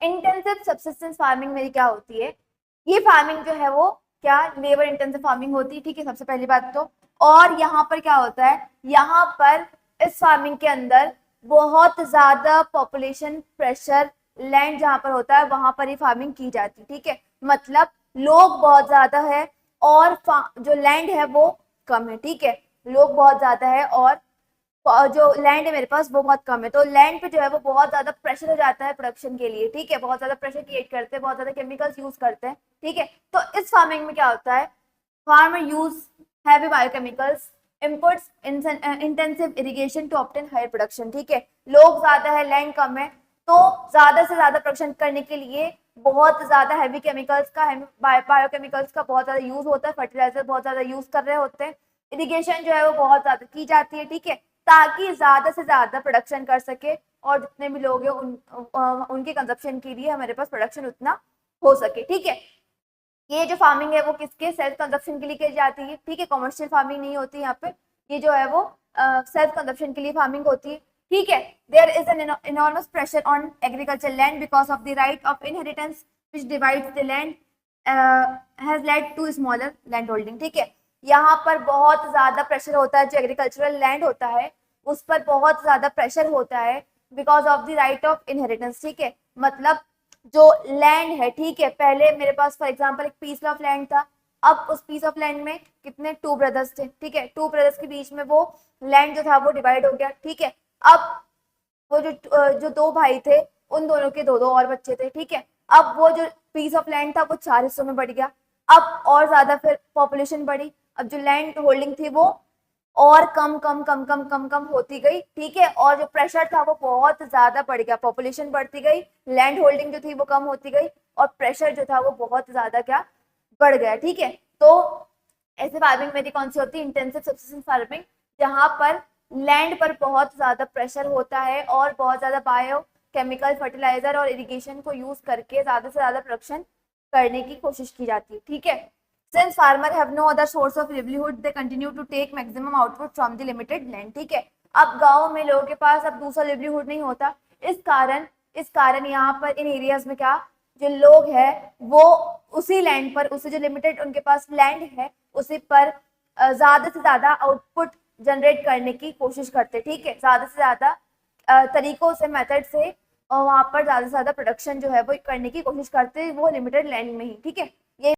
Intensive subsistence farming मेरी क्या होती है, ये फार्मिंग जो है वो क्या लेबर इंटेंसिव फार्मिंग होती है, ठीक है, सबसे पहली बात तो। और यहाँ पर क्या होता है, यहाँ पर इस फार्मिंग के अंदर बहुत ज्यादा पॉपुलेशन प्रेशर लैंड जहां पर होता है वहां पर ही फार्मिंग की जाती है, ठीक है। मतलब लोग बहुत ज्यादा है और जो लैंड है वो कम है, ठीक है। लोग बहुत ज्यादा है और जो लैंड है मेरे पास वो बहुत कम है, तो लैंड पे जो है वो बहुत ज्यादा प्रेशर हो जाता है प्रोडक्शन के लिए, ठीक है। बहुत ज्यादा प्रेशर क्रिएट करते हैं, बहुत ज्यादा केमिकल्स यूज करते हैं, ठीक है। तो इस फार्मिंग में क्या होता है, farmer use heavy biochemicals, inputs intensive irrigation to obtain higher production, ठीक है। लोग ज्यादा है, लैंड कम है, तो ज्यादा से ज्यादा प्रोडक्शन करने के लिए बहुत ज्यादा हैवी केमिकल्स का, बायोकेमिकल्स का बहुत ज्यादा यूज होता है, फर्टिलाइजर बहुत ज्यादा यूज कर रहे होते हैं, इरिगेशन जो है वो बहुत ज्यादा की जाती है, ठीक है, ताकि ज्यादा से ज्यादा प्रोडक्शन कर सके और जितने भी लोग हैं उनके कंजप्शन के लिए हमारे पास प्रोडक्शन उतना हो सके, ठीक है। ये जो फार्मिंग है वो किसके सेल्फ कंजप्शन के लिए की जाती है, ठीक है, कमर्शियल फार्मिंग नहीं होती यहाँ पे, ये जो है वो सेल्फ कंजप्शन के लिए फार्मिंग होती है, ठीक है। There is an enormous pressure on agricultural land because of the right of inheritance which divides the land has led to smaller land holding, ठीक है। यहाँ पर बहुत ज्यादा प्रेशर होता है, जो एग्रीकल्चरल लैंड होता है उस पर बहुत ज्यादा प्रेशर होता है because of the right of inheritance, ठीक है। मतलब जो लैंड है, ठीक है, पहले मेरे पास फॉर एग्जांपल एक पीस ऑफ लैंड था, अब उस पीस ऑफ लैंड में कितने टू ब्रदर्स थे, ठीक है, टू ब्रदर्स के बीच में वो लैंड जो था वो डिवाइड हो गया, ठीक है। अब वो जो दो भाई थे उन दोनों के दो दो और बच्चे थे, ठीक है। अब वो जो पीस ऑफ लैंड था वो 4 हिस्सों में बढ़ गया, अब और ज्यादा फिर पॉपुलेशन बढ़ी, अब जो लैंड होल्डिंग थी वो और कम कम कम कम कम कम होती गई, ठीक है। और जो प्रेशर था वो बहुत ज्यादा बढ़ गया, पॉपुलेशन बढ़ती गई, लैंड होल्डिंग जो थी वो कम होती गई और प्रेशर जो था वो बहुत ज्यादा क्या बढ़ गया, ठीक है। तो ऐसे फार्मिंग मेरी कौन सी होती है, इंटेंसिव सब्सिस्टेंस फार्मिंग, जहां पर लैंड पर बहुत ज्यादा प्रेशर होता है और बहुत ज्यादा बायो केमिकल फर्टिलाइजर और इरिगेशन को यूज करके ज्यादा से ज्यादा प्रोडक्शन करने की कोशिश की जाती है, ठीक है। Since farmer have no other source of livelihood, they continue to take maximum output from the limited land, ठीक है। अब गाँव में लोगों के पास अब दूसरा लिवलीहुड नहीं होता, इस कारण यहाँ पर इन एरियाज में क्या जो लोग हैं वो उसी लैंड पर, उसी जो लिमिटेड उनके पास लैंड है उसी पर ज्यादा से ज्यादा आउटपुट जनरेट करने की कोशिश करते, ठीक है, ज्यादा से ज्यादा तरीकों से, मेथड से, और वहां पर ज्यादा से ज्यादा प्रोडक्शन जो है वो करने की कोशिश करते हैं वो लिमिटेड लैंड में ही, ठीक है।